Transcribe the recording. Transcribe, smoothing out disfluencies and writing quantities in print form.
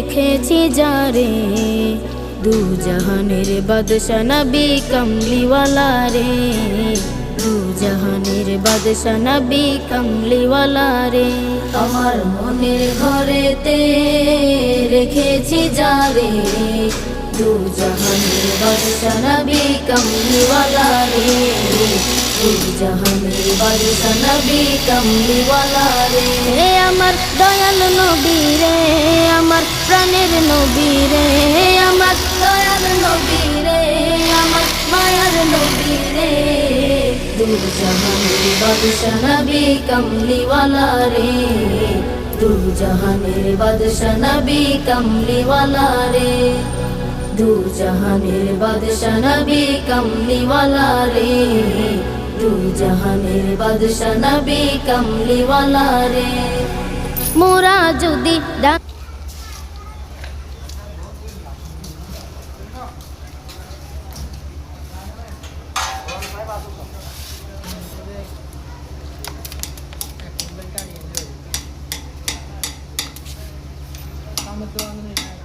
রেখেছি যারে, দু জাহানের বাদশা নবী কমলিওয়ালা রে, দু জাহানের বাদশা নবী কমলিওয়ালা রে। আমার মনের ঘরেতে রেখেছি যারে, দু জাহানের বাদশা নবী কমলিওয়ালা রে, দু জাহানের বাদশা নবী কমলিওয়ালা রে। আমার দয়াল নবী রে, আমার প্রাণের নবী রে, আমার দয়াল নবী রে, আমার মায়ার নবী রে, দু জাহানের বাদশা নবী কমলিওয়ালা রে, দু জাহানের বাদশা নবী কমলিওয়ালা রে, দু জাহানের বাদশা নবী কমলিওয়ালা রে, দু জাহানের বাদশা নবী কমলিওয়ালা রে। মোরা যদি Selamat doa